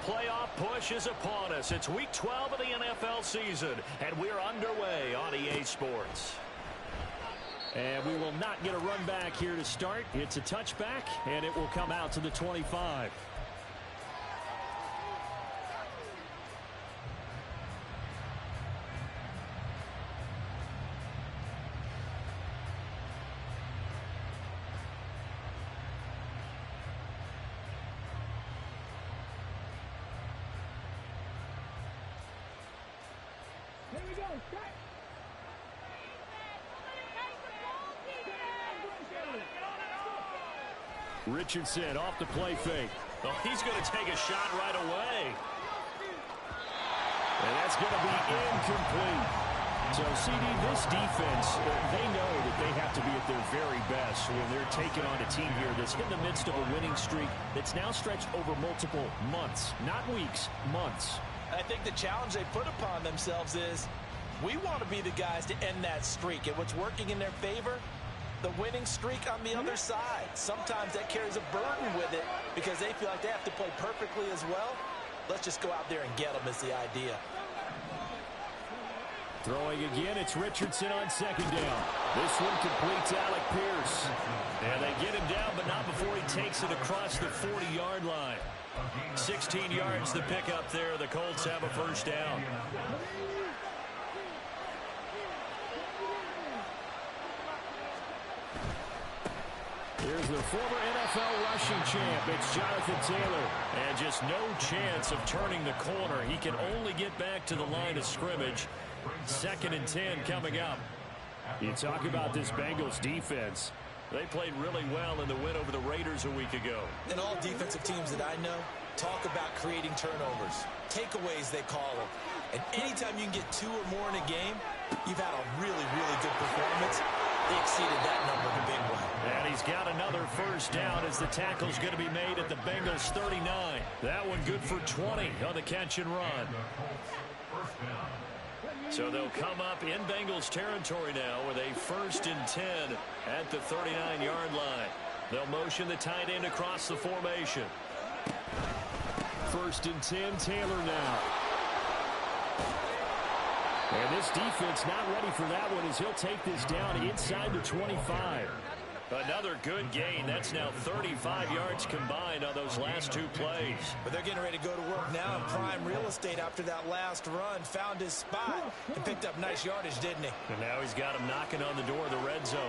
playoff push is upon us. It's Week 12 of the NFL season, and we're underway on EA Sports. And we will not get a run back here to start. It's a touchback, and it will come out to the 25. Here we go. Richardson off the play fake. Oh, he's going to take a shot right away. And that's going to be incomplete. So, CD, this defense, they know that they have to be at their very best when they're taking on a team here that's in the midst of a winning streak that's now stretched over multiple months, not weeks, months. I think the challenge they put upon themselves is we want to be the guys to end that streak. And what's working in their favor? The winning streak on the other side. Sometimes that carries a burden with it because they feel like they have to play perfectly as well. Let's just go out there and get them is the idea. Throwing again, it's Richardson on second down. This one completes Alec Pierce. And they get him down, but not before he takes it across the 40-yard line. 16 yards to pick up there. The Colts have a first down. Here's the former NFL rushing champ. It's Jonathan Taylor. And just no chance of turning the corner. He can only get back to the line of scrimmage. 2nd and 10 coming up. You talk about this Bengals defense. They played really well in the win over the Raiders a week ago. And all defensive teams that I know talk about creating turnovers. Takeaways, they call them. And anytime you can get 2 or more in a game, you've had a really, really good performance. They exceeded that number in a big way. And he's got another first down as the tackle's going to be made at the Bengals 39. That one good for 20 on the catch and run. So they'll come up in Bengals territory now with a 1st and 10 at the 39-yard line. They'll motion the tight end across the formation. 1st and 10, Taylor now. And this defense not ready for that one as he'll take this down inside the 25. Another good gain. That's now 35 yards combined on those last 2 plays. But they're getting ready to go to work now in prime real estate after that last run. Found his spot and picked up nice yardage, didn't he? And now he's got him knocking on the door of the red zone.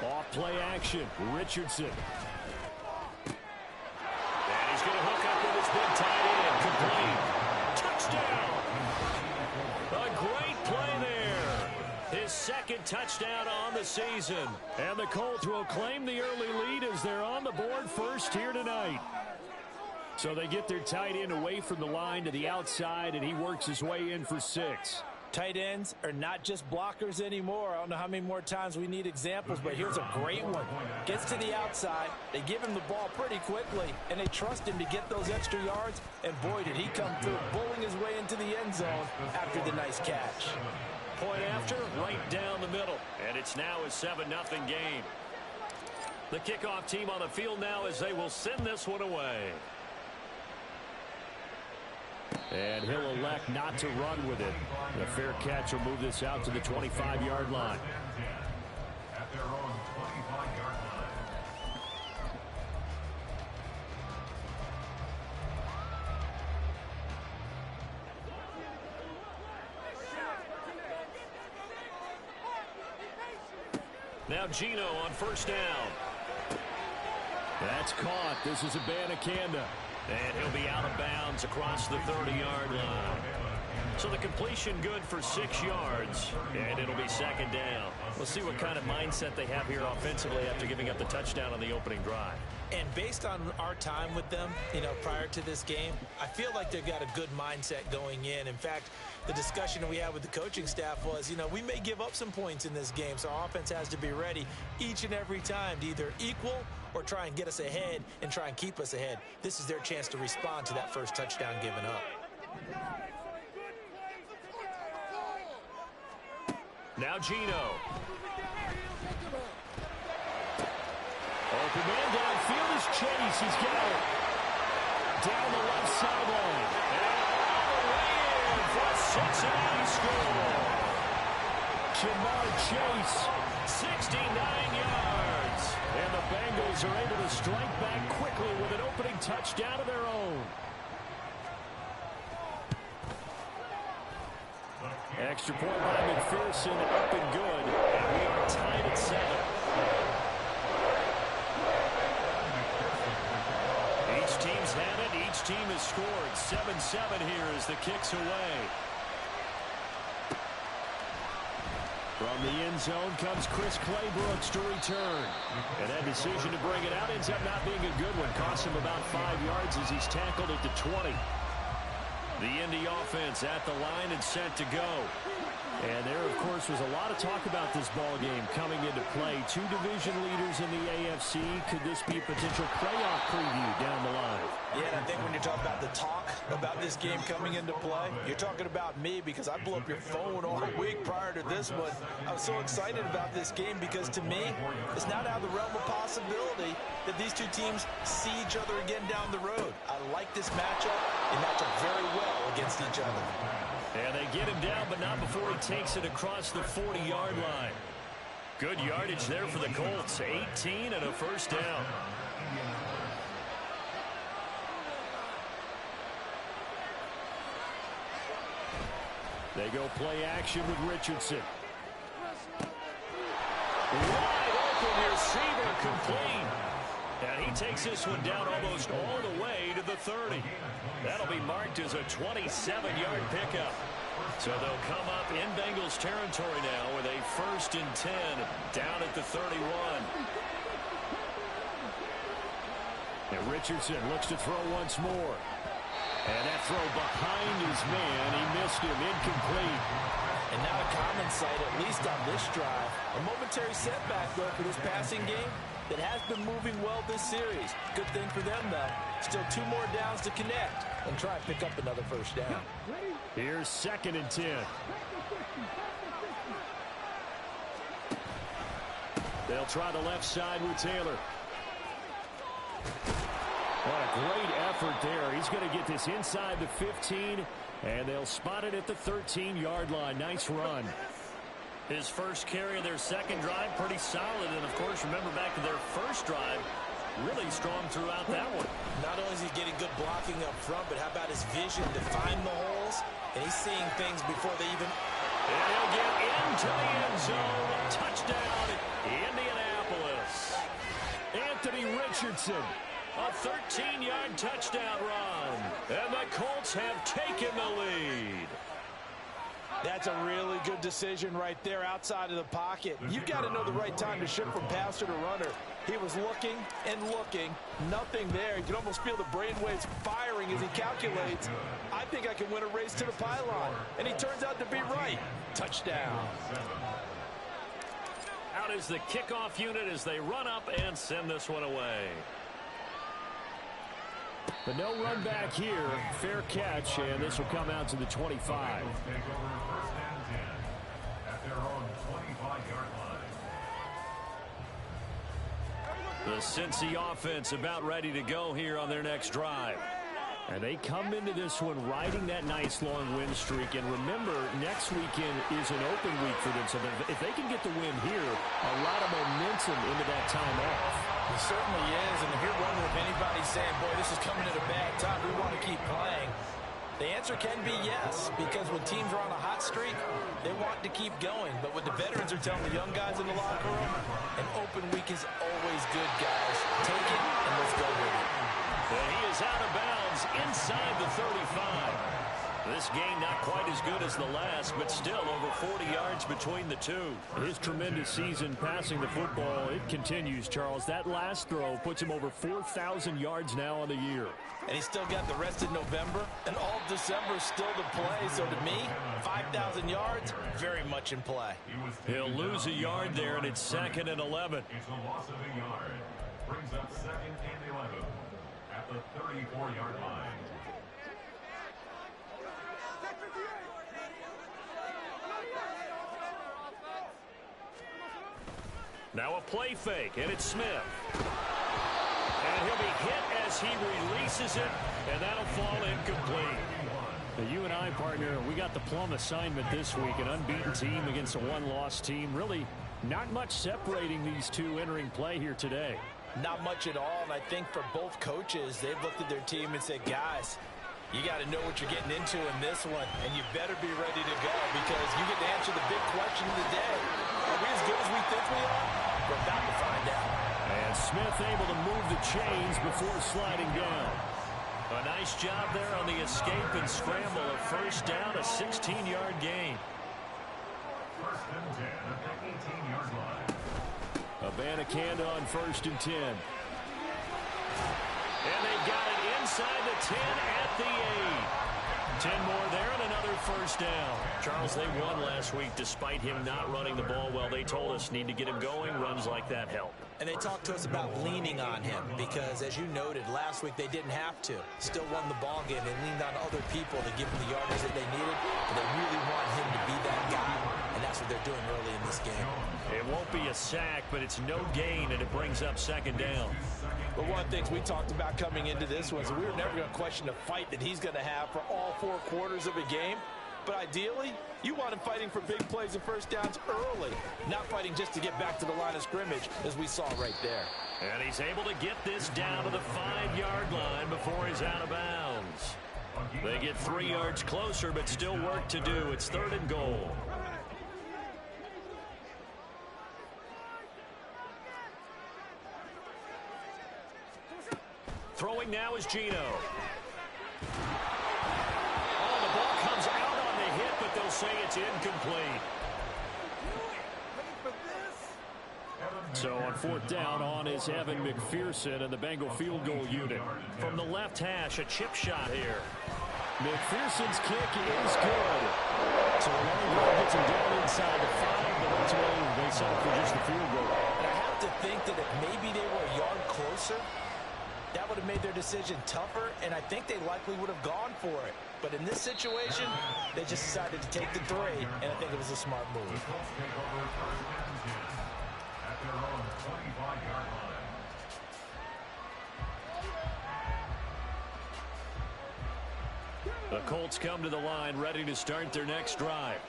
Off play action, Richardson. And he's going to hook up with his big tight end. Complete. Touchdown. A great play there. His 2nd touchdown on the season. And the Colts will claim the early lead as they're on the board first here tonight. So they get their tight end away from the line to the outside, and he works his way in for 6. Tight ends are not just blockers anymore. I don't know how many more times we need examples, but here's a great one. Gets to the outside, they give him the ball pretty quickly, and they trust him to get those extra yards, and boy, did he come through, bowling his way into the end zone after the nice catch. Point after, right down the middle, and it's now a 7-0 game. The kickoff team on the field now as they will send this one away. And he'll elect not to run with it. The fair catch will move this out to the 25-yard line. Now Gino on first down. That's caught. This is Abanikanda. And he'll be out of bounds across the 30-yard line. So the completion good for 6 yards, and it'll be 2nd down. We'll see what kind of mindset they have here offensively after giving up the touchdown on the opening drive. And based on our time with them, prior to this game, I feel like they've got a good mindset going in. In fact, the discussion that we had with the coaching staff was, we may give up some points in this game, so our offense has to be ready each and every time to either equal or try and get us ahead and try and keep us ahead. This is their chance to respond to that first touchdown given up. Now Gino. Open man downfield is Chase. He's got it. Down the left sideline. And all the way in for a Cincinnati score. Jamar Chase, 69 yards. And the Bengals are able to strike back quickly with an opening touchdown of their own. Extra point by McPherson, up and good. And we are tied at 7. Each team's had it. Each team has scored. 7-7 here as the kick's away. From the end zone comes Chris Claybrooks to return. And that decision to bring it out ends up not being a good one. Costs him about 5 yards as he's tackled at the 20. The Indy offense at the line and set to go. And there, of course, was a lot of talk about this ball game coming into play. 2 division leaders in the AFC. Could this be a potential playoff preview down the line? Yeah, and I think when you're talking about the talk about this game coming into play, you're talking about me because I blew up your phone all week prior to this one. I was so excited about this game because, to me, it's not out of the realm of possibility that these two teams see each other again down the road. I like this matchup. They match up very well against each other. And they get him down, but not before he takes it across the 40-yard line. Good yardage there for the Colts. 18 and a first down. They go play action with Richardson. Wide open receiver complete. And he takes this one down almost all the way to the 30. That'll be marked as a 27-yard pickup. So they'll come up in Bengals territory now with a 1st and 10 down at the 31. And Richardson looks to throw once more. And that throw behind his man. He missed him. Incomplete. And now a common sight, at least on this drive. A momentary setback, though, for this passing game that has been moving well this series. Good thing for them, though. Still 2 more downs to connect and try and pick up another first down. Here's 2nd and 10. They'll try the left side with Taylor. What a great effort there. He's going to get this inside the 15, and they'll spot it at the 13-yard line. Nice run. His first carry of their second drive, pretty solid. And, of course, remember back to their first drive, really strong throughout that one. Not only is he getting good blocking up front, but how about his vision to find the holes? And he's seeing things before they even... And he'll get into the end zone. Touchdown, Indianapolis. Anthony Richardson. A 13-yard touchdown run. And the Colts have taken the lead. That's a really good decision right there outside of the pocket. You've got to know the right time to shift from passer to runner. He was looking and looking. Nothing there. You can almost feel the brainwaves firing as he calculates. I think I can win a race to the pylon. And he turns out to be right. Touchdown. Out is the kickoff unit as they run up and send this one away. But no run back here. Fair catch, and this will come out to the 25. The Cincy offense about ready to go here on their next drive. And they come into this one riding that nice long win streak. And remember, next weekend is an open week for them. So if they can get the win here, a lot of momentum into that time off. It certainly is. And if you're wondering if anybody's saying, boy, this is coming at a bad time, we want to keep playing, the answer can be yes, because when teams are on a hot streak, they want to keep going. But what the veterans are telling the young guys in the locker room, an open week is always good, guys. Take it and let's go with it. And he is out of bounds inside the 35. This game not quite as good as the last, but still over 40 yards between the two. His tremendous season passing the football, it continues, Charles. That last throw puts him over 4,000 yards now on the year. And he's still got the rest of November and all of December still to play. So to me, 5,000 yards, very much in play. He'll lose a yard there, and it's 2nd and 11. It's a loss of a yard. Brings up 2nd and 11 at the 34-yard line. Now a play fake, and it's Smith. And he'll be hit as he releases it, and that'll fall incomplete. Now, you and I, partner, we got the plum assignment this week, an unbeaten team against a one-loss team. Really not much separating these two entering play here today. Not much at all, and I think for both coaches, they've looked at their team and said, guys, you got to know what you're getting into in this one, and you better be ready to go because you get to answer the big question of the day. Are we as good as we think we are? We're about to find out. And Smith able to move the chains before sliding down. A nice job there on the escape and scramble. A first down, a 16-yard gain. First and 10 at the 18-yard line. Abanikanda on 1st and 10. And they got it inside the 10 at the 8. 10 more there and another first down. Charles, they won last week despite him not running the ball well. They told us need to get him going. Runs like that help. And they talked to us about leaning on him because, as you noted, last week they didn't have to. Still won the ball game. They leaned on other people to give them the yardage that they needed. And they really want him to be that guy. And that's what they're doing early in this game. It won't be a sack, but it's no gain, and it brings up 2nd down. But one of the things we talked about coming into this was we were never going to question the fight that he's going to have for all 4 quarters of a game. But ideally, you want him fighting for big plays and first downs early, not fighting just to get back to the line of scrimmage, as we saw right there. And he's able to get this down to the 5-yard line before he's out of bounds. They get 3 yards closer, but still work to do. It's 3rd and goal. Throwing now is Gino. Oh, the ball comes out on the hit, but they'll say it's incomplete. So on 4th down, on is Evan McPherson and the Bengal field goal unit. From the left hash, a chip shot here. McPherson's kick is good. So a long run gets him down inside the 5, but ultimately they settle for just the field goal. And I have to think that if maybe they were a yard closer, that would have made their decision tougher, and I think they likely would have gone for it. But in this situation, they just decided to take the 3, and I think it was a smart move. At their own 25-yard line. The Colts come to the line ready to start their next drive.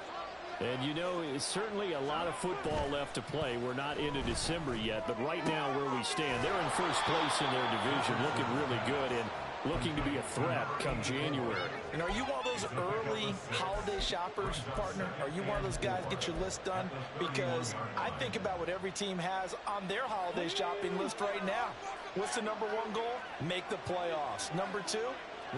And you know, it's certainly a lot of football left to play. We're not into December yet, but right now where we stand, they're in first place in their division, looking really good and looking to be a threat come January. And are you one of those early holiday shoppers, partner? Are you one of those guys get your list done? Because I think about what every team has on their holiday shopping list right now. What's the #1 goal? Make the playoffs. #2,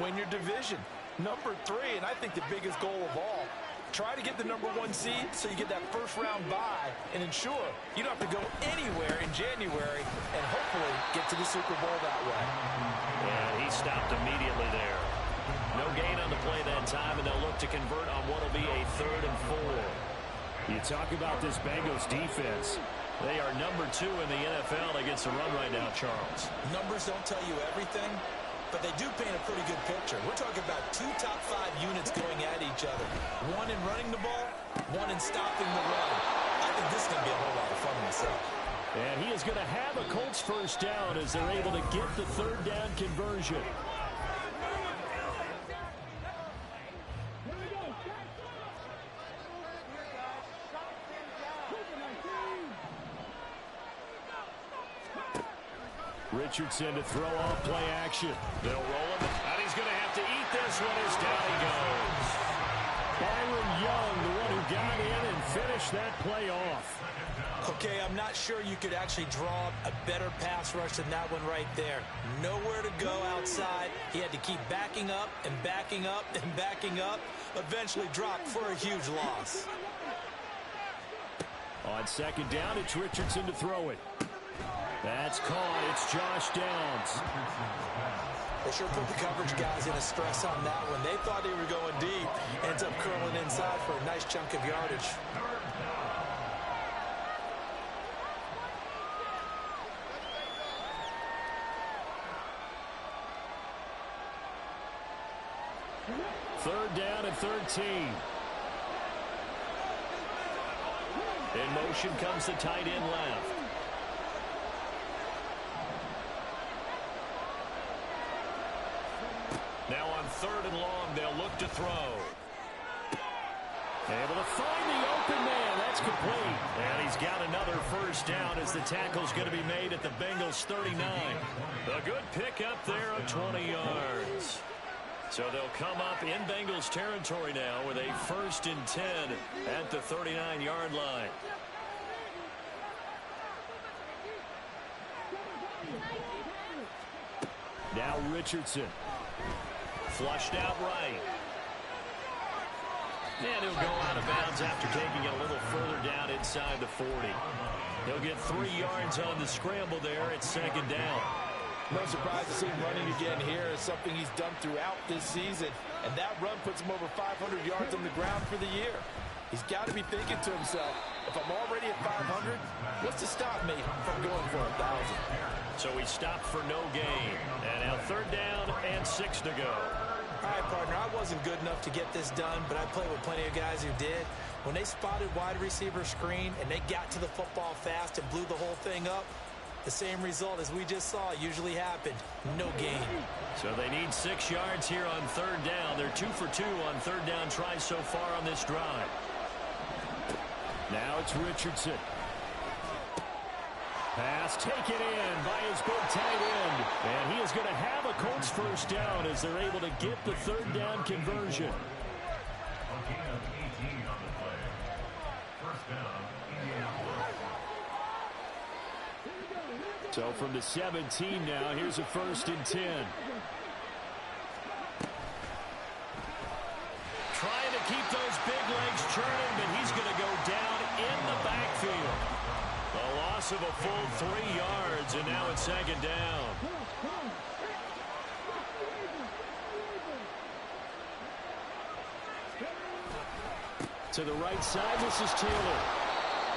win your division. #3, and I think the biggest goal of all, try to get the #1 seed so you get that first-round bye and ensure you don't have to go anywhere in January and hopefully get to the Super Bowl that way. And he stopped immediately there. No gain on the play that time, and they'll look to convert on what will be a 3rd and 4. You talk about this Bengals defense. They are #2 in the NFL against the run right now, Charles. Numbers don't tell you everything, but they do paint a pretty good picture. We're talking about 2 top 5 units going at each other. One in running the ball, one in stopping the run. I think this is going to be a whole lot of fun myself. And he is going to have a Colts first down as they're able to get the 3rd down conversion. Richardson to throw off play action. They'll roll him, and he's going to have to eat this one as down he goes. Byron Young, the one who got in and finished that play off. Okay, I'm not sure you could actually draw a better pass rush than that one right there. Nowhere to go outside. He had to keep backing up and backing up and backing up. Eventually dropped for a huge loss. On second down, it's Richardson to throw it. That's caught. It's Josh Downs. They sure put the coverage guys in a stress on that one. They thought they were going deep. Ends up curling inside for a nice chunk of yardage. Third down and 13. In motion comes the tight end left. Now on third and long, they'll look to throw. Able to find the open man. That's complete. And he's got another first down as the tackle's going to be made at the Bengals 39. A good pickup there of 20 yards. So they'll come up in Bengals territory now with a 1st and 10 at the 39-yard line. Now Richardson. Flushed out right. And he'll go out of bounds after taking it a little further down inside the 40. He'll get 3 yards on the scramble there at second down. No surprise to see him running again here. It's something he's done throughout this season. And that run puts him over 500 yards on the ground for the year. He's got to be thinking to himself, if I'm already at 500, what's to stop me from going for 1,000? So he stopped for no gain. And now third down and 6 to go. All right, partner, I wasn't good enough to get this done, but I played with plenty of guys who did. When they spotted wide receiver screen and they got to the football fast and blew the whole thing up, the same result as we just saw usually happened. No gain. So they need 6 yards here on third down. They're 2 for 2 on third down tries so far on this drive. Now it's Richardson. Pass taken in by his big tight end. And he is going to have a Colts first down as they're able to get the third down conversion. So from the 17 now, here's a 1st and 10. Trying to keep those big legs churning, but he's going to go down in the backfield. A loss of a full 3 yards, and now it's second down. To the right side, this is Taylor.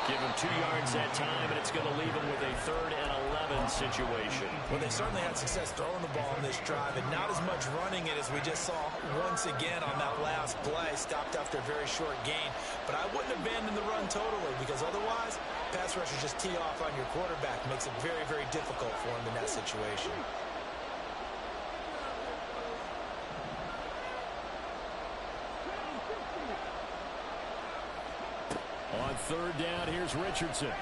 Give him 2 yards that time, and it's going to leave him with a 3rd and 11 situation. Well, they certainly had success throwing the ball on this drive, and not as much running it as we just saw once again on that last play. Stopped after a very short gain. But I wouldn't abandon the run totally, because otherwise, pass rushers just tee off on your quarterback. Makes it very, very difficult for him in that situation. On third down, here's Richardson.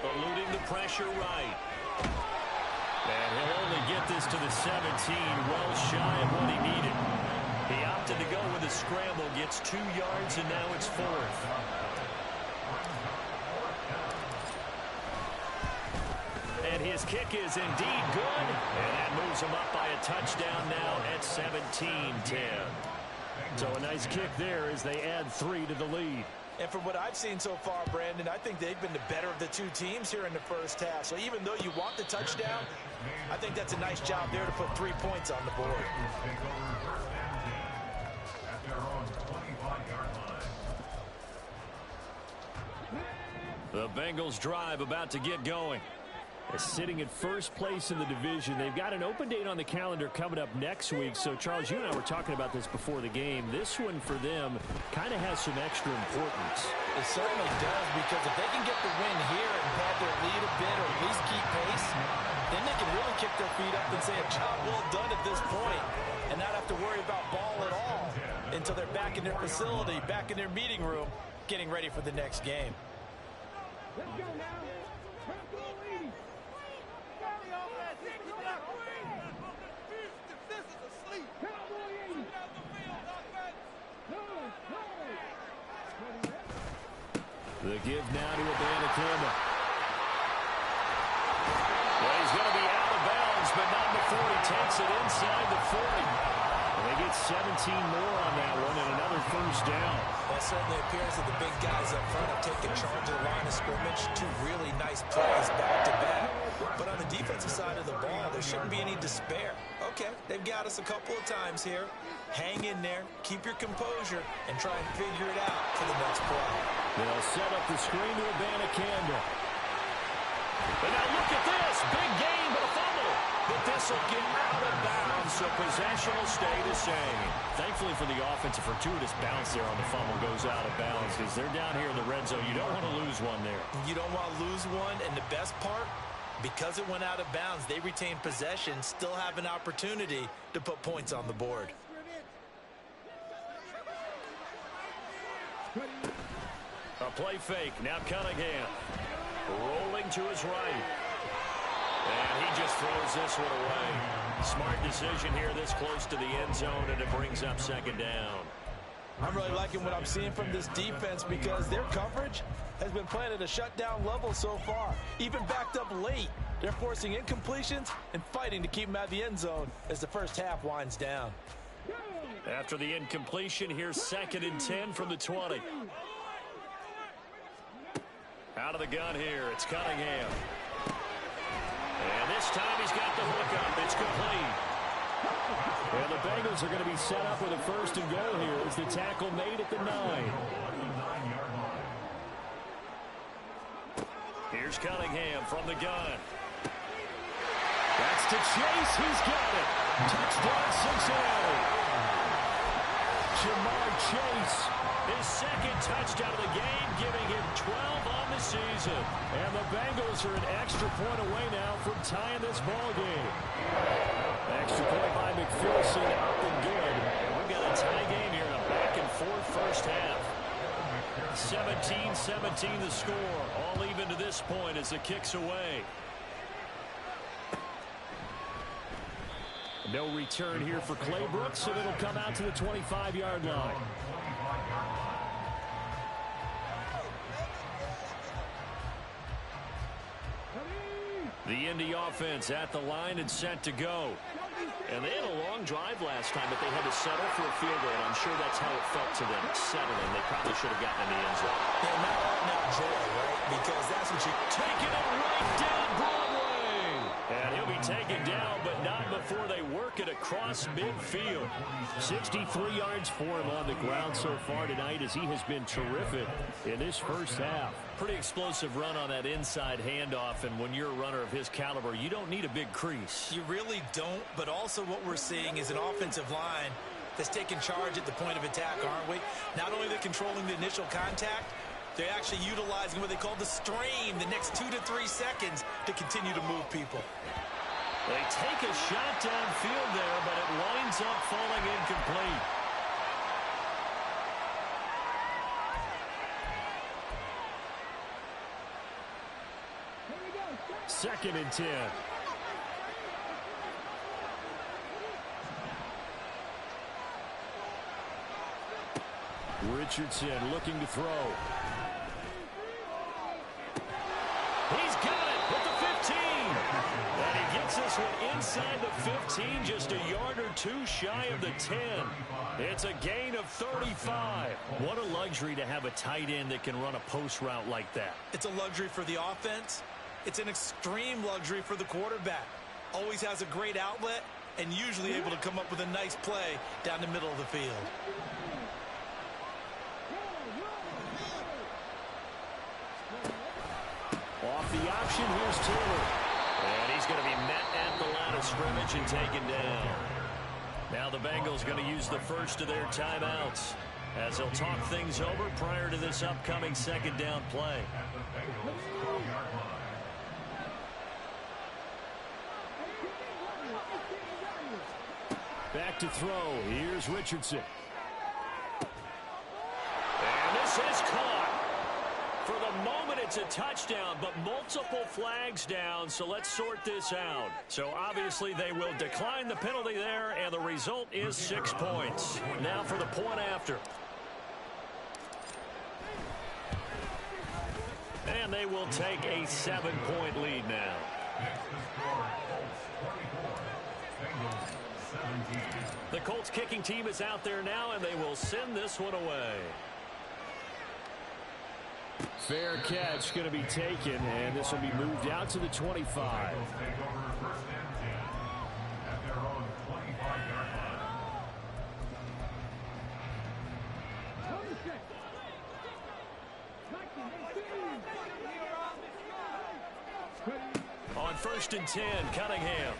Eluding the pressure right. And he'll only get this to the 17, well shy of what he needed. He opted to go with a scramble, gets 2 yards, and now it's 4th. And his kick is indeed good. And that moves him up by a touchdown now at 17-10. So a nice kick there as they add 3 to the lead. And from what I've seen so far, Brandon, I think they've been the better of the 2 teams here in the first half. So even though you want the touchdown, I think that's a nice job there to put 3 points on the board. The Bengals drive about to get going. They're sitting in first place in the division. They've got an open date on the calendar coming up next week. So, Charles, you and I were talking about this before the game. This one for them kind of has some extra importance. It certainly does, because if they can get the win here and pad their lead a bit or at least keep pace, then they can really kick their feet up and say a job well done at this point and not have to worry about ball at all until they're back in their facility, back in their meeting room, getting ready for the next game. Let's go now. The give now to Campbell. takes it inside the 40. And they get 17 more on that one and another first down. Well, it certainly appears that the big guys up front have taken charge of the line of scrimmage. Two really nice plays back-to-back. But on the defensive side of the ball, there shouldn't be any despair. Okay, they've got us a couple of times here. Hang in there, keep your composure, and try and figure it out for the next play. They'll set up the screen to Abanikanda. And now look at this. Big gain, but a fumble. But this will get out of bounds, so possession will stay the same. Thankfully for the offense, a fortuitous bounce there on the fumble goes out of bounds because they're down here in the red zone. You don't want to lose one there. You don't want to lose one, and the best part, because it went out of bounds, they retain possession, still have an opportunity to put points on the board. A play fake. Now Cunningham. Rolling to his right. And he just throws this one away. Smart decision here this close to the end zone, and it brings up second down. I'm really liking what I'm seeing from this defense because their coverage has been playing at a shutdown level so far. Even backed up late, they're forcing incompletions and fighting to keep them out of the end zone as the first half winds down. After the incompletion, here's 2nd and 10 from the 20. Out of the gun here, it's Cunningham. And this time he's got the hook up. It's complete. And the Bengals are going to be set up with a first and goal here as the tackle made at the 9. Here's Cunningham from the gun. That's to Chase. He's got it. Touchdown, Cincinnati. Jamar Chase. His second touchdown of the game, giving him 12 on the season. And the Bengals are an extra point away now from tying this ball game. Extra point by McPherson, up and good. And we've got a tie game here in a back-and-forth first half. 17-17 the score. All even to this point as the kick's away. No return here for Claybrook, so it'll come out to the 25-yard line. The Indy offense at the line and set to go. And they had a long drive last time, but they had to settle for a field goal, and I'm sure that's how it felt to them, settling. They probably should have gotten in the end zone. Yeah, not all now joy, right? Because that's what you... Taking it right down Broadway. And he'll be taken down, but not before they work it across midfield. 63 yards for him on the ground so far tonight as he has been terrific in this first half. Pretty explosive run on that inside handoff, and when you're a runner of his caliber, you don't need a big crease. You really don't, but also what we're seeing is an offensive line that's taking charge at the point of attack, aren't we? Not only they're controlling the initial contact, they're actually utilizing what they call the stream, the next 2 to 3 seconds to continue to move people. They take a shot downfield there, but it winds up falling incomplete. Second and 10. Richardson looking to throw. He's got it with the 15. And he gets this one inside the 15, just a yard or two shy of the 10. It's a gain of 35. What a luxury to have a tight end that can run a post route like that. It's a luxury for the offense. It's an extreme luxury for the quarterback. Always has a great outlet and usually able to come up with a nice play down the middle of the field. Off the option, here's Taylor. And he's going to be met at the line of scrimmage and taken down. Now the Bengals going to use the first of their timeouts as they'll talk things over prior to this upcoming second down play. Back to throw. Here's Richardson. And this is caught. For the moment, it's a touchdown, but multiple flags down, so let's sort this out. So obviously they will decline the penalty there, and the result is 6 points. Now for the point after. And they will take a 7-point lead now. Bengals 17. The Colts kicking team is out there now, and they will send this one away. Fair catch going to be taken, and this will be moved out to the 25. Bengals take over first and 10 at their own 25-yard line. On first and 10, Cunningham.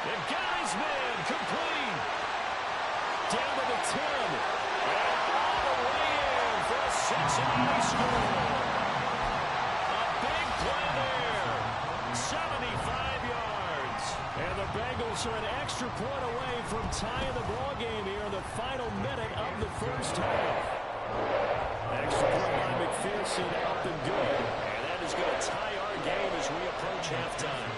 And got his man complete. Down to the 10. And all the way in for a Cincinnati score. A big play there. 75 yards. And the Bengals are an extra point away from tying the ball game here in the final minute of the first half. Extra point by McPherson up and good. And that is going to tie our game as we approach halftime.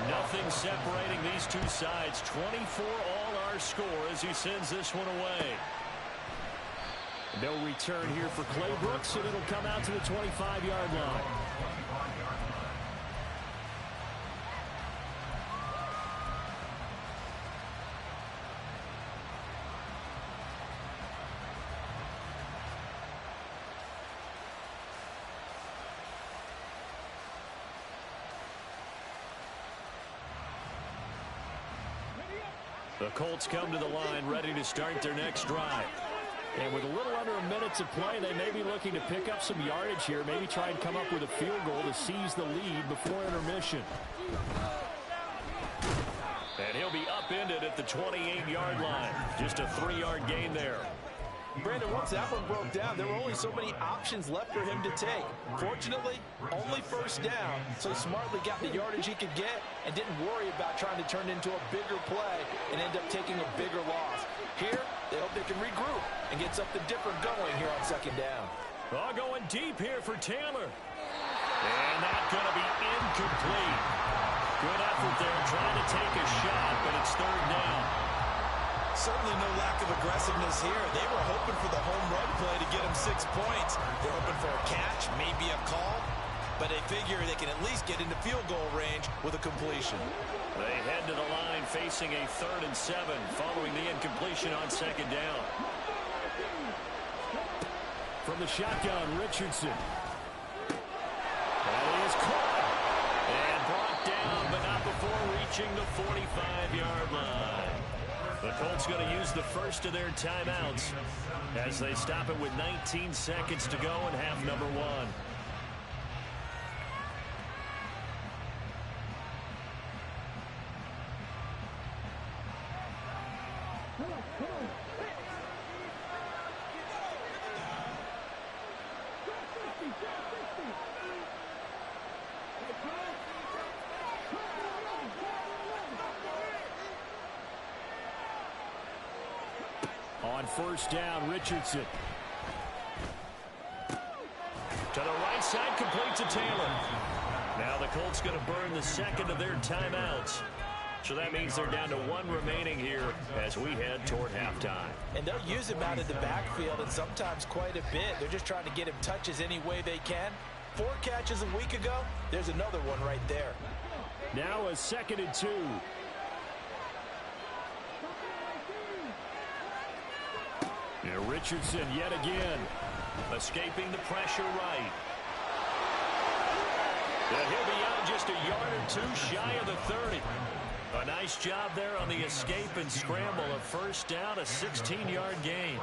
Nothing separating these two sides. 24 all our score as he sends this one away. No return here for Clay Brooks, and it'll come out to the 25-yard line. The Colts come to the line ready to start their next drive. And with a little under a minute to play, they may be looking to pick up some yardage here, maybe try and come up with a field goal to seize the lead before intermission. And he'll be upended at the 28-yard line. Just a 3-yard gain there. Brandon, once that one broke down, there were only so many options left for him to take. Fortunately, only first down, so he smartly got the yardage he could get and didn't worry about trying to turn it into a bigger play and end up taking a bigger loss. Here, they hope they can regroup and get something different going here on second down. Oh, going deep here for Taylor. And that's going to be incomplete. Good effort there trying to take a shot, but it's third down. Certainly no lack of aggressiveness here. They were hoping for the home run play to get them 6 points. They're hoping for a catch, maybe a call, but they figure they can at least get into field goal range with a completion. They head to the line facing a 3rd and 7 following the incompletion on second down. From the shotgun, Richardson. That is caught. And brought down, but not before reaching the 45-yard line. The Colts going to use the first of their timeouts as they stop it with 19 seconds to go in half number 1. On first down, Richardson. To the right side, complete to Taylor. Now the Colts going to burn the second of their timeouts. So that means they're down to 1 remaining here as we head toward halftime. And they'll use him out of the backfield and sometimes quite a bit. They're just trying to get him touches any way they can. 4 catches a week ago. There's another one right there. Now a 2nd and 2. And Richardson yet again. Escaping the pressure right. And he'll be out just a yard or 2 shy of the 30. A nice job there on the escape and scramble. A first down, a 16-yard gain.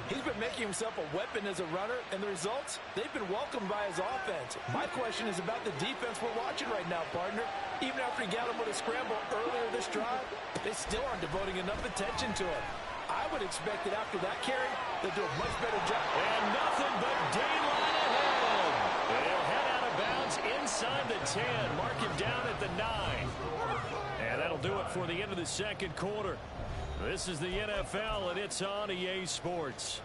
He's been making himself a weapon as a runner, and the results, they've been welcomed by his offense. My question is about the defense we're watching right now, partner. Even after he got him with a scramble earlier this drive, they still aren't devoting enough attention to him. I would expect that after that carry, they'll do a much better job. And nothing but daylight ahead. And he'll head out of bounds inside the 10. Mark him down at the 9. And that'll do it for the end of the second quarter. This is the NFL, and it's on EA Sports.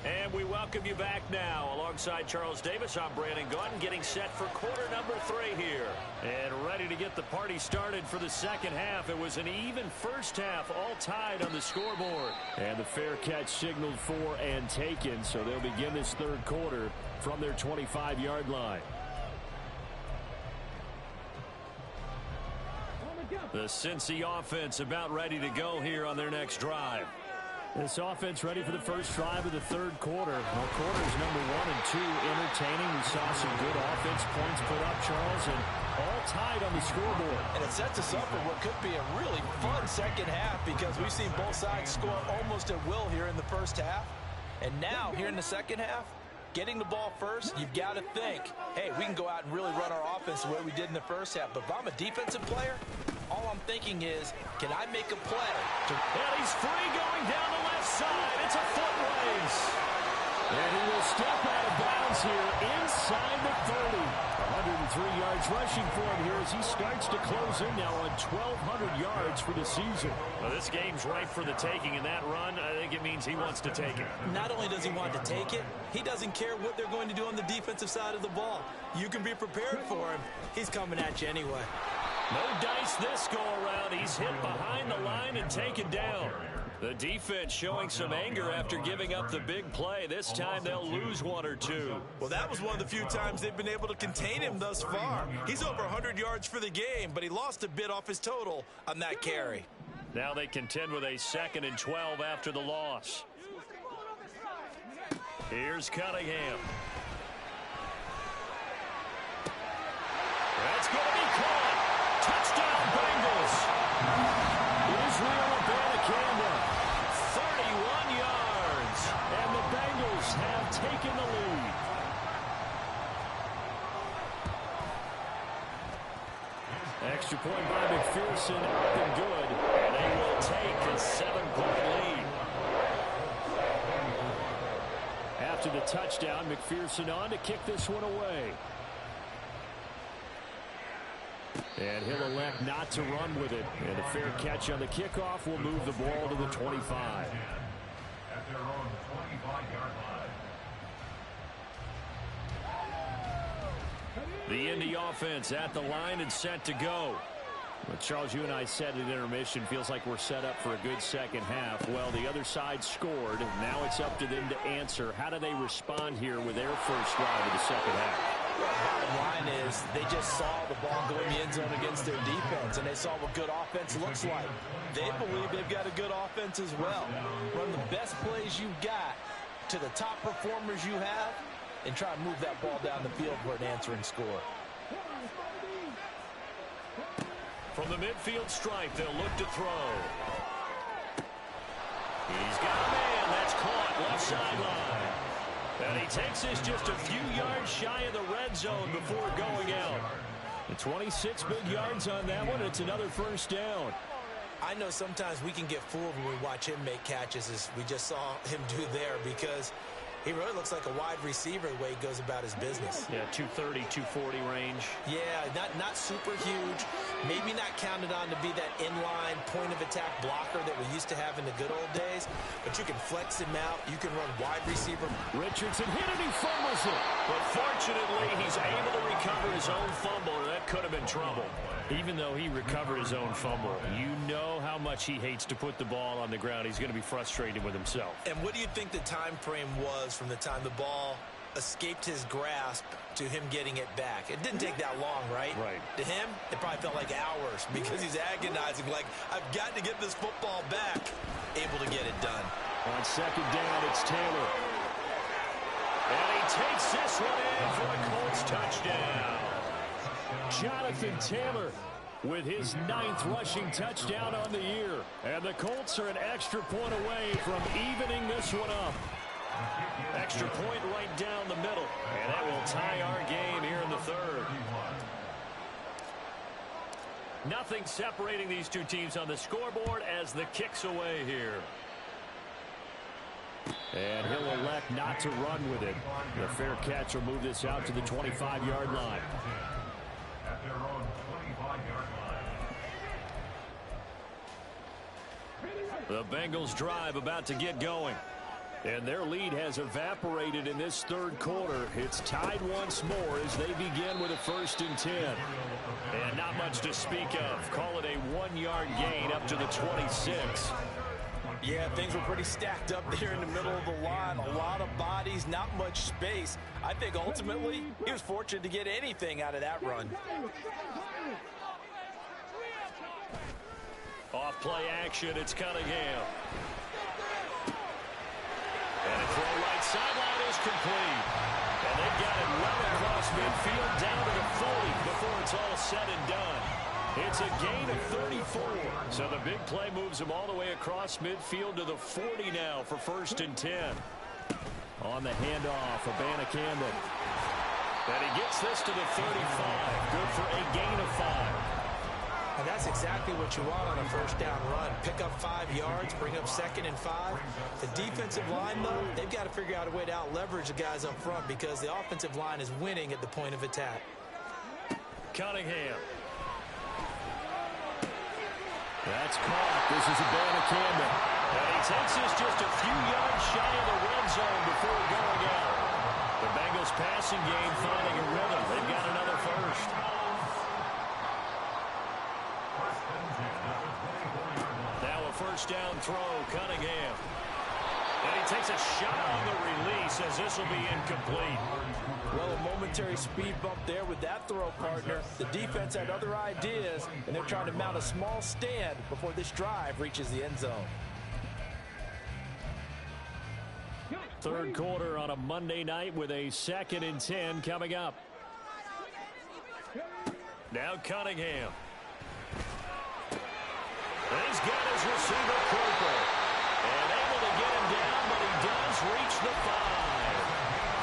And we welcome you back now. Alongside Charles Davis, I'm Brandon Gaudin, getting set for quarter number 3 here. And ready to get the party started for the second half. It was an even first half, all tied on the scoreboard. And the fair catch signaled for and taken, so they'll begin this third quarter from their 25-yard line. The Cincy offense about ready to go here on their next drive. This offense ready for the first drive of the third quarter. Well, quarters number 1 and 2 entertaining. We saw some good offense points put up, Charles, and all tied on the scoreboard. And it sets us up for what could be a really fun second half because we've seen both sides score almost at will here in the first half. And now, here in the second half, getting the ball first, you've got to think, hey, we can go out and really run our offense the way we did in the first half. But if I'm a defensive player, all I'm thinking is, can I make a play? And he's free going down the left side. It's a foot race. And he will step out of bounds here inside the 30. 103 yards rushing for him here as he starts to close in now on 1,200 yards for the season. Well, this game's ripe for the taking, and that run, I think it means he wants to take it. Not only does he want to take it, he doesn't care what they're going to do on the defensive side of the ball. You can be prepared for him. He's coming at you anyway. No dice this go-around. He's hit behind the line and taken down. The defense showing some anger after giving up the big play. This time they'll lose 1 or 2. Well, that was one of the few times they've been able to contain him thus far. He's over 100 yards for the game, but he lost a bit off his total on that carry. Now they contend with a 2nd and 12 after the loss. Here's Cunningham. That's going to be caught. Touchdown, Bengals. Israel Abanikanda, 31 yards. And the Bengals have taken the lead. Extra point by McPherson, up and good. And they will take a 7-point lead. After the touchdown, McPherson on to kick this one away. And he'll elect not to run with it. And a fair catch on the kickoff will move the ball to the 25. At their own 25-yard line. The Indy offense at the line and set to go. Well, Charles, you and I said at intermission, feels like we're set up for a good second half. Well, the other side scored. Now it's up to them to answer. How do they respond here with their first drive of the second half? Bottom line is they just saw the ball go in the end zone against their defense, and they saw what good offense looks like. They believe they've got a good offense as well. Run the best plays you've got to the top performers you have and try to move that ball down the field for an answering score. From the midfield stripe, they'll look to throw. He's got a man. That's caught left sideline. And he takes this just a few yards shy of the red zone before going out. And 26 big yards on that one. It's another first down. I know sometimes we can get fooled when we watch him make catches, as we just saw him do there, because he really looks like a wide receiver the way he goes about his business. Yeah, 230, 240 range. Yeah, not super huge. Maybe not counted on to be that inline point-of-attack blocker that we used to have in the good old days. But you can flex him out. You can run wide receiver. Richardson hit it. He fumbles it. But fortunately, he's able to recover his own fumble, or that could have been trouble. Even though he recovered his own fumble, you know how much he hates to put the ball on the ground. He's going to be frustrated with himself. And what do you think the time frame was from the time the ball escaped his grasp to him getting it back? It didn't take that long, right? Right. To him, it probably felt like hours because he's agonizing, like, I've got to get this football back. Able to get it done. On second down, it's Taylor. And he takes this one in for a Colts touchdown. Jonathan Taylor with his 9th rushing touchdown on the year. And the Colts are an extra point away from evening this one up. Extra point right down the middle. And that will tie our game here in the third. Nothing separating these two teams on the scoreboard as the kick's away here. And he'll elect not to run with it. The fair catch will move this out to the 25-yard line. At their own 25-yard line. The Bengals drive about to get going. And their lead has evaporated in this third quarter. It's tied once more as they begin with a 1st and 10. And not much to speak of. Call it a 1-yard gain up to the 26. Yeah, things were pretty stacked up there in the middle of the line. A lot of bodies, not much space. I think ultimately he was fortunate to get anything out of that run. Off play action, it's Cunningham. And a throw right sideline is complete. And they've got it well across midfield down to the 40 before it's all said and done. It's a gain of 34. So the big play moves him all the way across midfield to the 40 now for 1st and 10. On the handoff, Abanikanda. And he gets this to the 35. Good for a gain of 5. And that's exactly what you want on a 1st down run. Pick up 5 yards, bring up 2nd and 5. The defensive line, though, they've got to figure out a way to out-leverage the guys up front because the offensive line is winning at the point of attack. Cunningham. That's caught. This is Abanikanda. And he takes this just a few yards shy of the red zone before going out. The Bengals passing game finding a rhythm. They've got another 1st. Now a 1st down throw, Cunningham. And he takes a shot on the release as this will be incomplete. Well, a momentary speed bump there with that throw, partner. The defense had other ideas, and they're trying to mount a small stand before this drive reaches the end zone. Third quarter on a Monday night with a 2nd and 10 coming up. Now Cunningham. And he's got his receiver Cooper. And able to get him down, but he does reach the 5.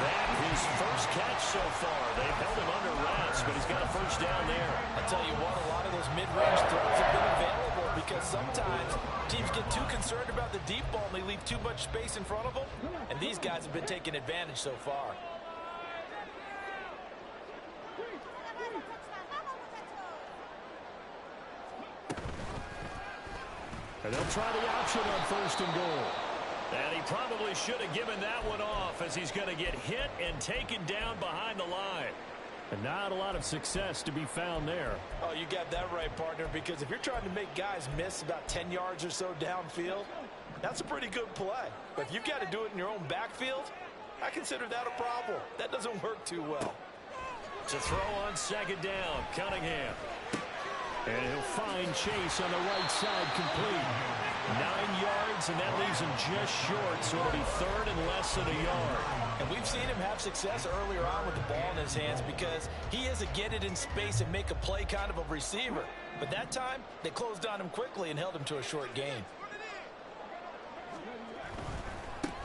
That's his 1st catch so far. They've held him under wraps, but he's got a 1st down there. I tell you what, a lot of those mid-range throws have been available because sometimes teams get too concerned about the deep ball and they leave too much space in front of them. And these guys have been taking advantage so far. And they'll try the option on 1st and goal. And he probably should have given that one off as he's going to get hit and taken down behind the line. And not a lot of success to be found there. Oh, you got that right, partner, because if you're trying to make guys miss about 10 yards or so downfield, that's a pretty good play. But if you've got to do it in your own backfield, I consider that a problem. That doesn't work too well. To throw on 2nd down, Cunningham. And he'll find Chase on the right side complete. 9 yards, and that leaves him just short, so it'll be 3rd and less than a yard. And we've seen him have success earlier on with the ball in his hands because he is a get it in space and make a play kind of a receiver. But that time, they closed on him quickly and held him to a short gain.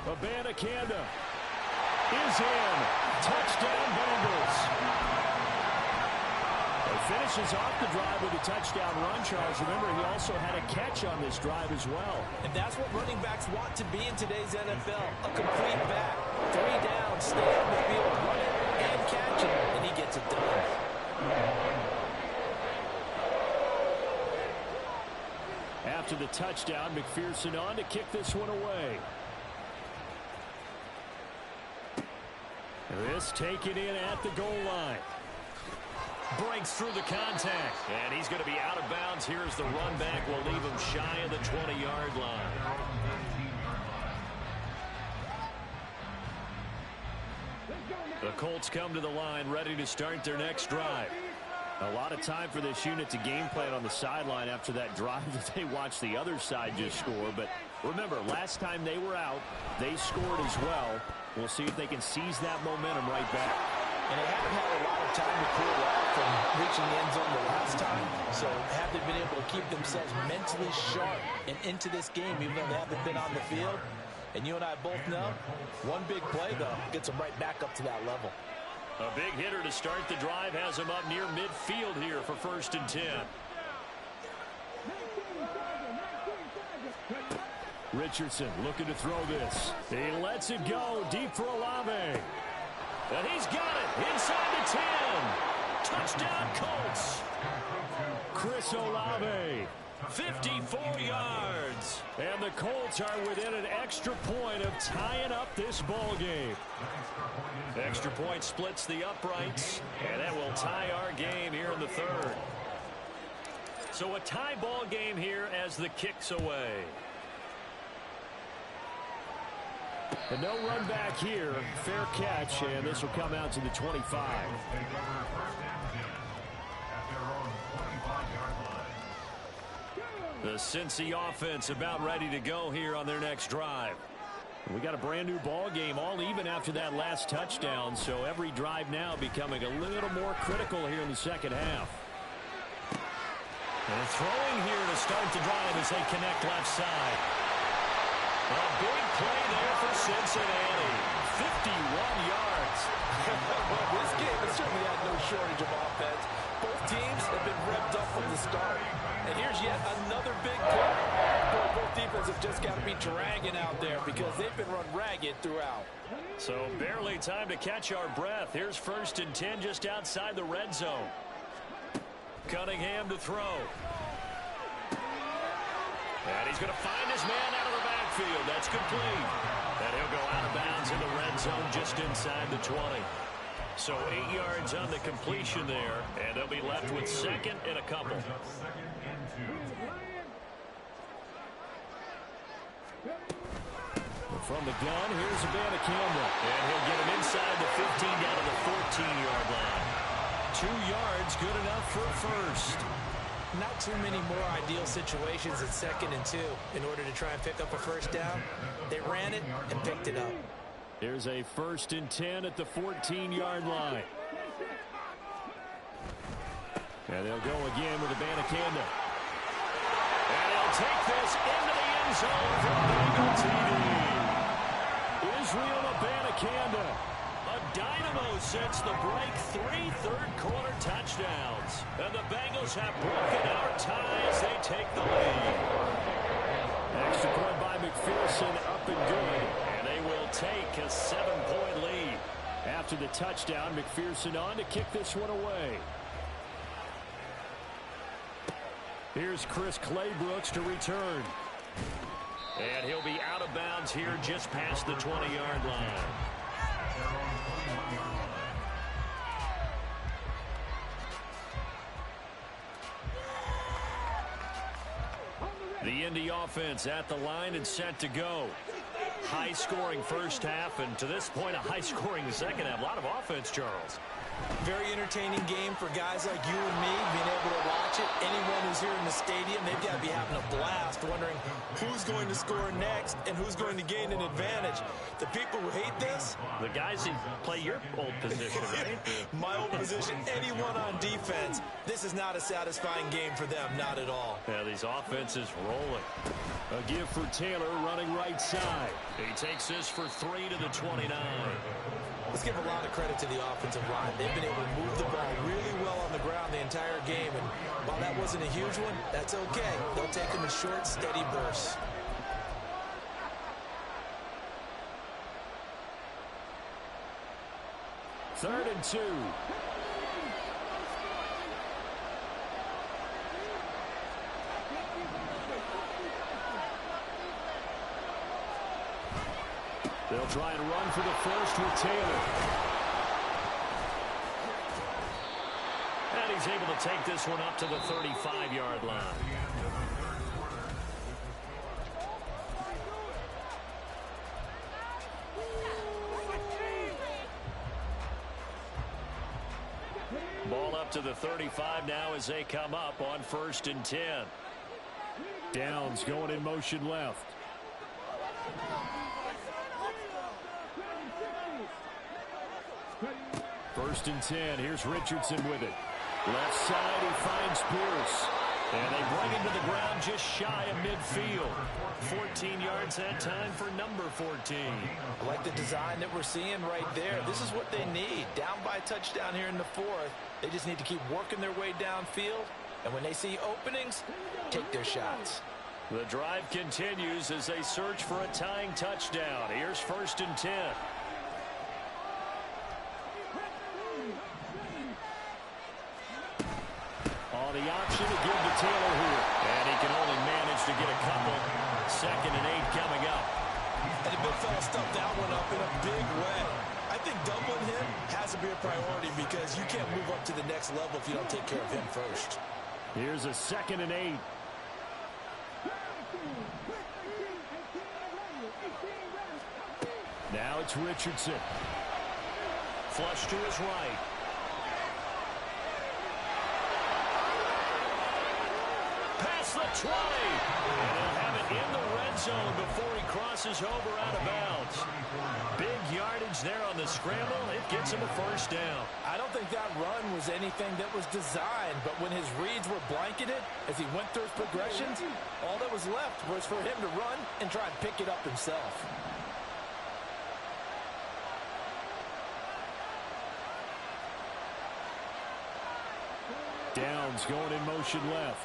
Abanikanda is in. Touchdown, Bengals. Finishes off the drive with a touchdown run, Charles. Remember, he also had a catch on this drive as well. And that's what running backs want to be in today's NFL. A complete back. 3 down, stay on the field, run it, and catch it, and he gets it done. After the touchdown, McPherson on to kick this one away. This taken in at the goal line. Breaks through the contact, and he's going to be out of bounds. Here's the run back. Will leave him shy of the 20-yard line. The Colts come to the line, ready to start their next drive. A lot of time for this unit to game plan on the sideline after that drive that they watched the other side just score. But remember, last time they were out, they scored as well. We'll see if they can seize that momentum right back. And they haven't had a lot of time to cool off from reaching the end zone the last time. So have they been able to keep themselves mentally sharp and into this game, even though they haven't been on the field? And you and I both know, one big play, though, gets them right back up to that level. A big hitter to start the drive has him up near midfield here for 1st and 10. Richardson looking to throw this. He lets it go deep for Olave. And he's got it inside the 10. Touchdown, Colts. Chris Olave 54 yards. And the Colts are within an extra point of tying up this ball game. Extra point splits the uprights, and that will tie our game here in the third. So a tie ball game here as the kick's away. And no run back here. Fair catch, and this will come out to the 25. The Cincy offense about ready to go here on their next drive. We got a brand new ball game, all even after that last touchdown, so every drive now becoming a little more critical here in the second half. And throwing here to start the drive as they connect left side. A big play there for Cincinnati. 51 yards. This game has certainly had no shortage of offense. Both teams have been revved up from the start. And here's yet another big play. Both defenses have just got to be dragging out there because they've been run ragged throughout. So barely time to catch our breath. Here's 1st and 10 just outside the red zone. Cunningham to throw. And he's going to find his man out of the backfield. That's complete. And he'll go out of bounds in the red zone just inside the 20. So 8 yards on the completion there, and they'll be left with 2nd and a couple. From the gun, here's Abanikanda. And he'll get him inside the 15 down to the 14-yard line. 2 yards, good enough for a first. Not too many more ideal situations at 2nd and 2 in order to try and pick up a first down. They ran it and picked it up. Here's a 1st and 10 at the 14-yard line. And they'll go again with Abanikanda. And he'll take this into the end zone for a Bengal TD. Israel Abanikanda. A dynamo since the break. 3 third-quarter touchdowns. And the Bengals have broken our tie as they take the lead. Extra point by McPherson, up and good. And they will take a 7-point lead. After the touchdown, McPherson on to kick this one away. Here's Chris Claybrooks to return. And he'll be out of bounds here just past the 20-yard line. The Indy offense at the line and set to go. High-scoring first half, and to this point, a high-scoring second half. A lot of offense, Charles. Very entertaining game for guys like you and me, being able to watch it. Anyone who's here in the stadium, they've got to be having a blast, wondering who's going to score next and who's going to gain an advantage. The people who hate this, the guys who play your old position, right? My old position, anyone on defense, this is not a satisfying game for them, not at all. Yeah, these offenses rolling. A give for Taylor running right side. He takes this for 3 to the 29. Let's give a lot of credit to the offensive line. They've been able to move the ball really well on the ground the entire game. And while that wasn't a huge one, that's okay. They'll take them in short, steady bursts. Third and 2. They'll try and run for the first with Taylor. And he's able to take this one up to the 35-yard line. Ball up to the 35 now as they come up on 1st and 10. Downs going in motion left. First and 10. Here's Richardson with it. Left side, he finds Pierce. And they bring him to the ground just shy of midfield. 14 yards that time for number 14. I like the design that we're seeing right there. This is what they need. Down by a touchdown here in the 4th. They just need to keep working their way downfield. And when they see openings, take their shots. The drive continues as they search for a tying touchdown. Here's 1st and 10. On the option to give to Taylor here. And he he can only manage to get a couple. 2nd and 8 coming up. And the big fella stuffed that one up in a big way. I think doubling him has to be a priority because you can't move up to the next level if you don't take care of him first. Here's a 2nd and 8. Now it's Richardson. Flush to his right. Past the 20. And he'll have it in the red zone before he crosses over out of bounds. Big yardage there on the scramble. It gets him a 1st down. I don't think that run was anything that was designed, but when his reads were blanketed as he went through his progressions, all that was left was for him to run and try and pick it up himself. Downs going in motion left.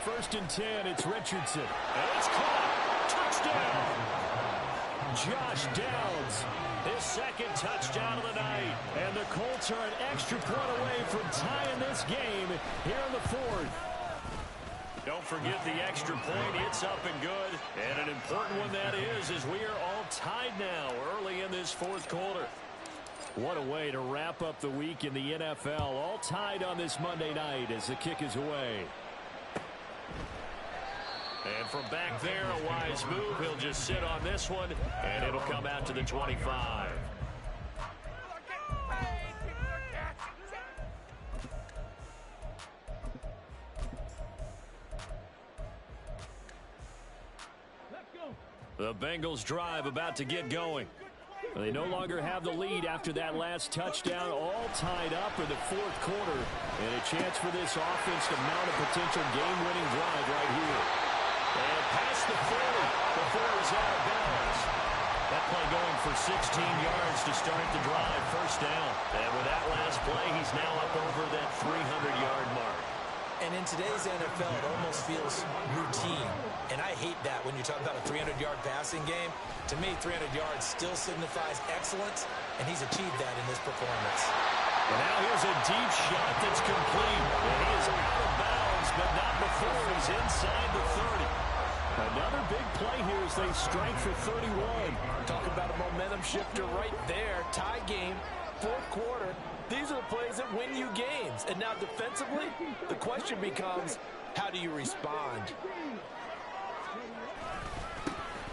First and 10, it's Richardson. And it's caught. Touchdown. Josh Downs, his 2nd touchdown of the night. And the Colts are an extra point away from tying this game here in the 4th. Don't forget the extra point. It's up and good. And an important one that is, as we are all tied now early in this 4th quarter. What a way to wrap up the week in the NFL. All tied on this Monday night as the kick is away. And from back there, a wise move. He'll just sit on this one, and it'll come out to the 25. The Bengals drive about to get going. They no longer have the lead after that last touchdown, all tied up in the 4th quarter. And a chance for this offense to mount a potential game-winning drive right here. And past the 40 before he's out of bounds. That play going for 16 yards to start the drive. 1st down. And with that last play, he's now up over that 300-yard mark. And in today's NFL, it almost feels routine. And I hate that when you're talking about a 300-yard passing game. To me, 300 yards still signifies excellence, and he's achieved that in this performance. And now here's a deep shot that's complete. And he is out of bounds, but not before he's inside the 30. Another big play here as they strike for 31. Talk about a momentum shifter right there. Tie game, 4th quarter. These are the plays that win you games. And now defensively, the question becomes, how do you respond?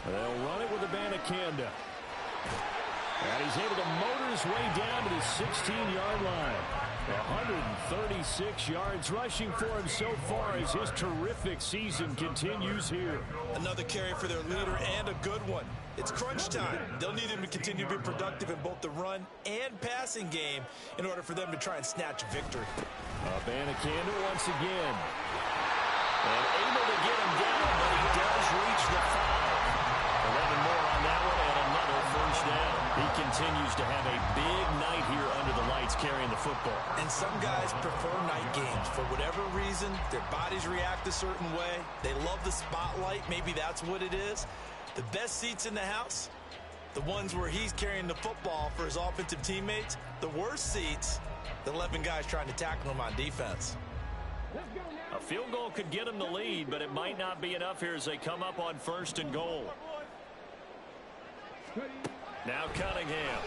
They'll run it with Abanikanda. And he's able to motor his way down to the 16-yard line. 136 yards rushing for him so far as his terrific season continues here. Another carry for their leader and a good one. It's crunch time. They'll need him to continue to be productive in both the run and passing game in order for them to try and snatch a victory. Abanikanda once again. And able to get him down, but he does reach the 5. 11 more on that one and another 1st down. He continues to have a big night here under the lights carrying the football. And some guys prefer night games. For whatever reason, their bodies react a certain way. They love the spotlight. Maybe that's what it is. The best seats in the house, the ones where he's carrying the football for his offensive teammates. The worst seats, the 11 guys trying to tackle him on defense. A field goal could get him the lead, but it might not be enough here as they come up on 1st and goal. Now Cunningham.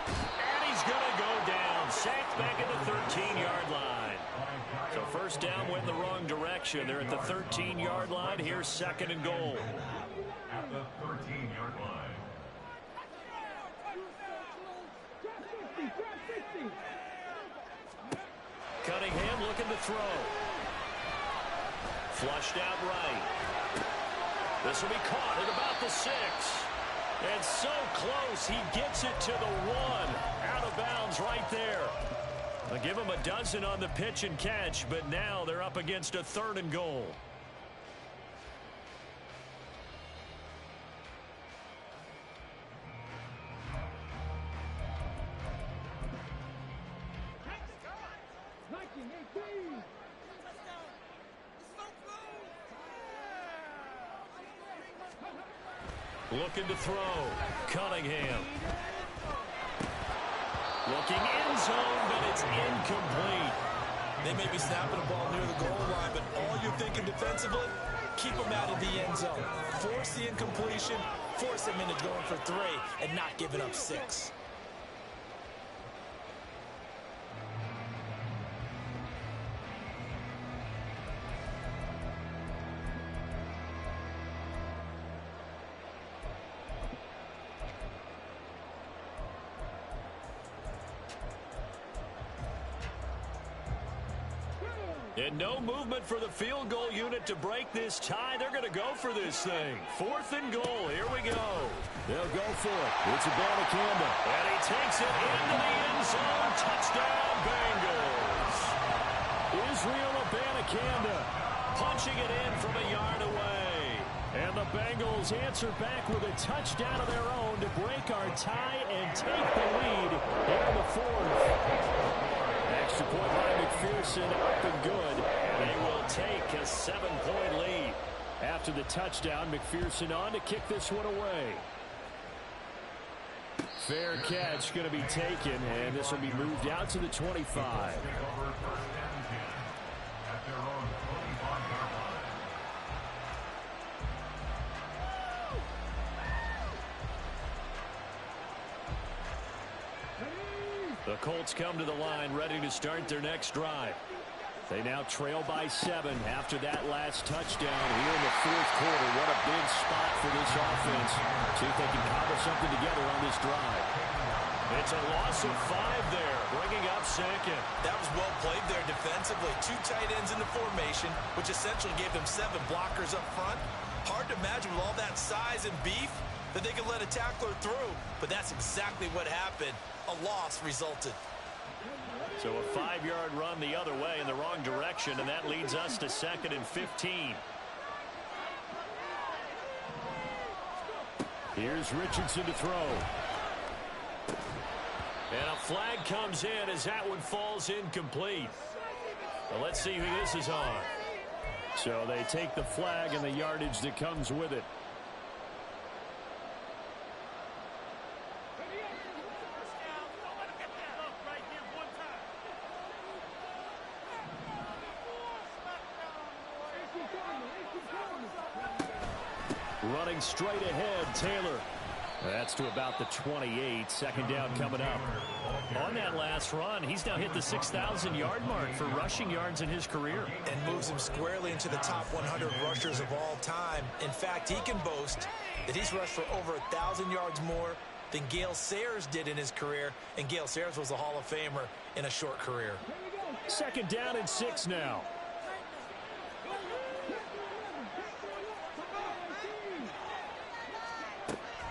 And he's going to go down. Sacked back at the 13-yard line. So 1st down went in the wrong direction. They're at the 13-yard line. Here's 2nd and goal. At the 13-yard line. Cunningham looking to throw. Flushed out right. This will be caught at about the 6. And so close, he gets it to the 1. Out of bounds right there. They'll give him a dozen on the pitch and catch, but now they're up against a 3rd and goal. Looking to throw. Cunningham. Looking end zone, but it's incomplete. They may be snapping the ball near the goal line, but all you're thinking defensively, keep them out of the end zone. Force the incompletion, force them into going for 3, and not giving up 6. And no movement for the field goal unit to break this tie. They're going to go for this thing. 4th and goal. Here we go. They'll go for it. It's Abanikanda. And he takes it into the end zone. Touchdown, Bengals. Israel Abanikanda Punching it in from a yard away. And the Bengals answer back with a touchdown of their own to break our tie and take the lead here in the 4th. Extra point by McPherson, up and good. They will take a 7-point lead. After the touchdown, McPherson on to kick this one away. Fair catch going to be taken, and this will be moved out to the 25. The Colts come to the line ready to start their next drive. They now trail by 7 after that last touchdown here in the 4th quarter. What a big spot for this offense. See if they can cobble something together on this drive. It's a loss of 5 there, bringing up 2nd. That was well played there defensively. 2 tight ends in the formation, which essentially gave them 7 blockers up front. Hard to imagine with all that size and beef that they could let a tackler through, but that's exactly what happened. A loss resulted. So a 5-yard run the other way in the wrong direction, and that leads us to 2nd and 15. Here's Richardson to throw. And a flag comes in as that one falls incomplete. Well, let's see who this is on. So they take the flag and the yardage that comes with it. Running straight ahead, Taylor. That's to about the 28. 2nd down coming up. On that last run, he's now hit the 6,000-yard mark for rushing yards in his career. And moves him squarely into the top 100 rushers of all time. In fact, he can boast that he's rushed for over 1,000 yards more than Gale Sayers did in his career. And Gale Sayers was a Hall of Famer in a short career. 2nd down and 6 now.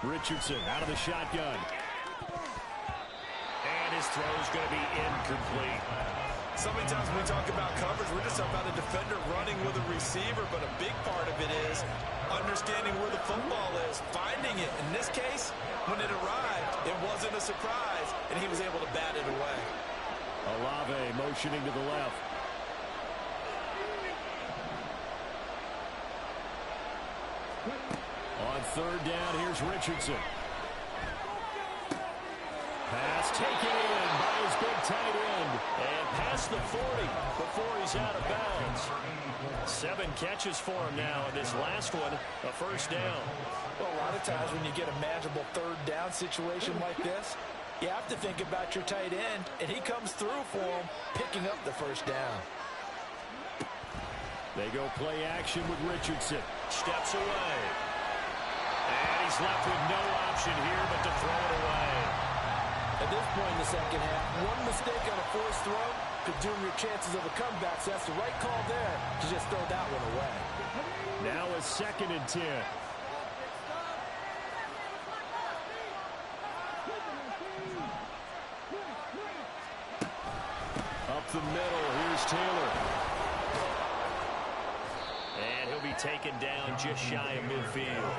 Richardson out of the shotgun. And his throw is going to be incomplete. So many times when we talk about coverage, we're just talking about a defender running with a receiver, but a big part of it is understanding where the football is, finding it. In this case, when it arrived, it wasn't a surprise, and he was able to bat it away. Olave motioning to the left. On 3rd down, here's Richardson. Pass taken in by his big tight end. And past the 40 before he's out of bounds. 7 catches for him now, and this last one, a 1st down. Well, a lot of times when you get a manageable 3rd down situation like this, you have to think about your tight end, and he comes through for him, picking up the 1st down. They go play action with Richardson. Steps away. And he's left with no option here but to throw it away. At this point in the 2nd half, one mistake on a forced throw could doom your chances of a comeback. So that's the right call there to just throw that one away. Now a 2nd and 10. Up the middle, here's Taylor. And he'll be taken down just shy of midfield.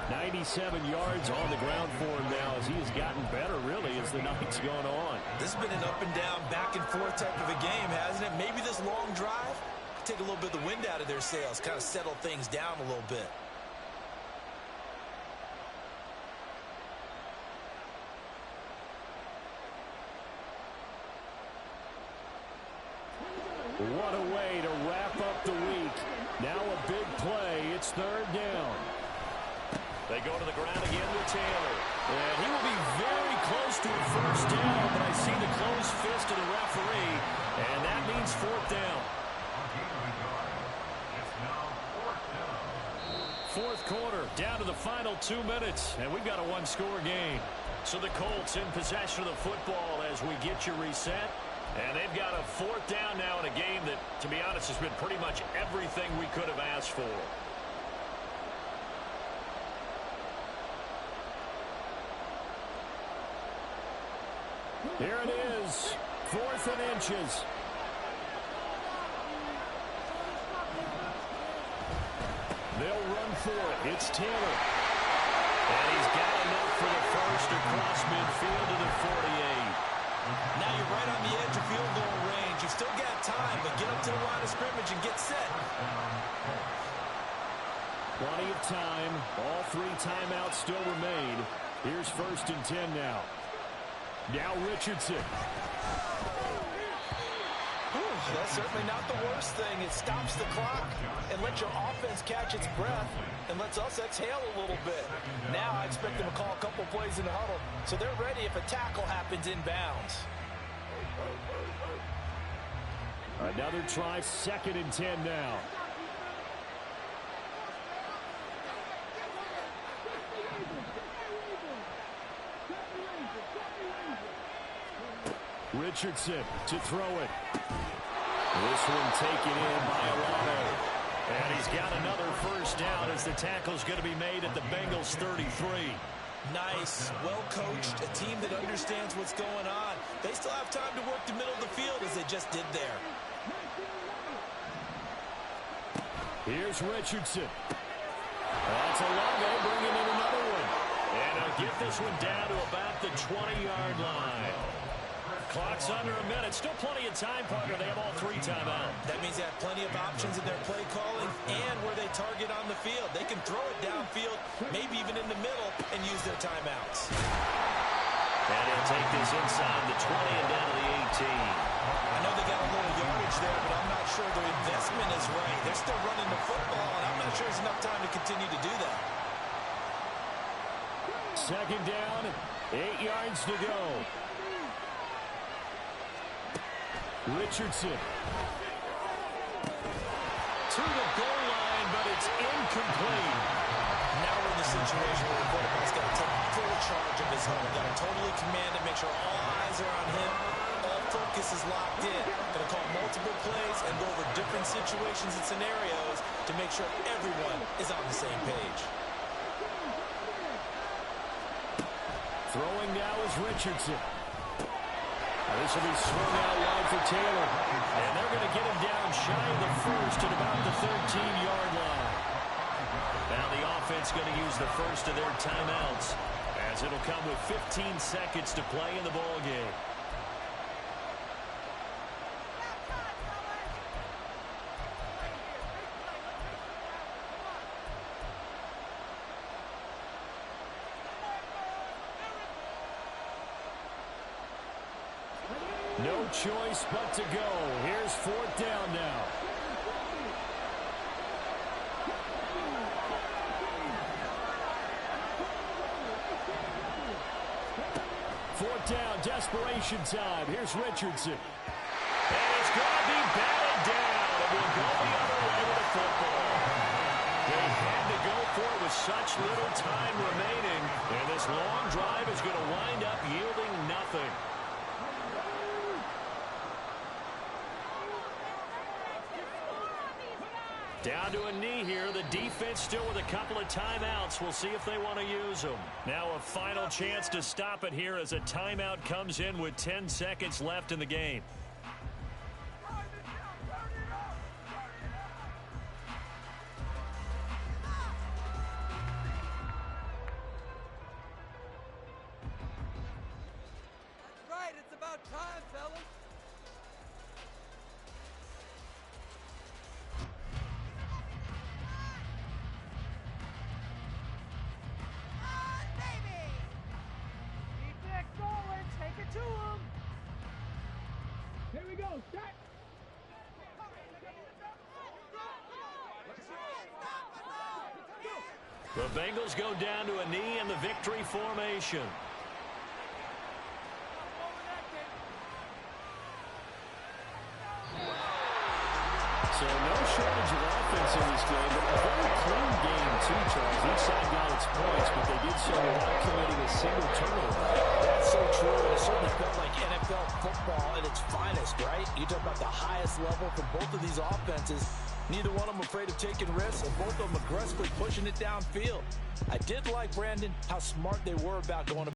97 yards on the ground for him now as he has gotten better, really, as the night's gone on. This has been an up and down, back and forth type of a game, hasn't it? Maybe this long drive take a little bit of the wind out of their sails, kind of settle things down a little bit. What a way to wrap up the week. Now a big play. It's third down. They go to the ground again with Taylor. And he will be very close to a first down, but I see the closed fist of the referee, and that means fourth down. Fourth quarter, down to the final 2 minutes, and we've got a one-score game. So the Colts in possession of the football as we get you reset. And they've got a fourth down now in a game that, to be honest, has been pretty much everything we could have asked for. Here it is, 4th and inches. They'll run for it. It's Taylor. And he's got enough for the first across midfield to the 48. Now you're right on the edge of field goal range. You've still got time, but get up to the line of scrimmage and get set. Plenty of time. All 3 timeouts still remain. Here's 1st and 10 now. Now Richardson. That's certainly not the worst thing. It stops the clock and lets your offense catch its breath and lets us exhale a little bit. Now I expect them to call a couple plays in the huddle so they're ready if a tackle happens inbounds. Another try, 2nd and 10 now. Richardson to throw it. This one taken in by Alano. And he's got another first down as the tackle's going to be made at the Bengals 33. Nice, well coached, a team that understands what's going on. They still have time to work the middle of the field as they just did there. Here's Richardson. That's Alano bringing in another one. And he'll get this one down to about the 20-yard line. Clock's under a minute. Still plenty of time, partner. They have all 3 timeouts. That means they have plenty of options in their play calling and where they target on the field. They can throw it downfield, maybe even in the middle, and use their timeouts. And he'll take this inside the 20 and down to the 18. I know they got a little yardage there, but I'm not sure their investment is right. They're still running the football, and I'm not sure there's enough time to continue to do that. 2nd down, 8 yards to go. Richardson. To the goal line, but it's incomplete. Now we're in the situation where the quarterback's got to take full charge of his huddle. Got to totally command it, make sure all eyes are on him. All focus is locked in. Going to call multiple plays and go over different situations and scenarios to make sure everyone is on the same page. Throwing now is Richardson. This will be swung out wide for Taylor. And they're going to get him down shy of the first at about the 13-yard line. Now the offense going to use the first of their timeouts as it'll come with 15 seconds to play in the ball game. No choice but to go. Here's 4th down now. Fourth down, desperation time. Here's Richardson. And it's going to be batted down. It will go the other way with the football. They had to go for it with such little time remaining. And this long drive is going to wind up yielding nothing. Down to a knee here. The defense still with a couple of timeouts. We'll see if they want to use them. Now a final chance to stop it here as a timeout comes in with 10 seconds left in the game. That's right. It's about time, fellas. Here we go. Start. The Bengals go down to a knee in the victory formation. So no shortage of offense in this game, but a very clean game too, Charles. Each side got its points, but they did so without committing a single turnover. That's so true. It certainly felt like NFL football at its finest, right? You talk about the highest level for both of these offenses. Neither one of them afraid of taking risks, and both of them aggressively pushing it downfield. I did like, Brandon, how smart they were about going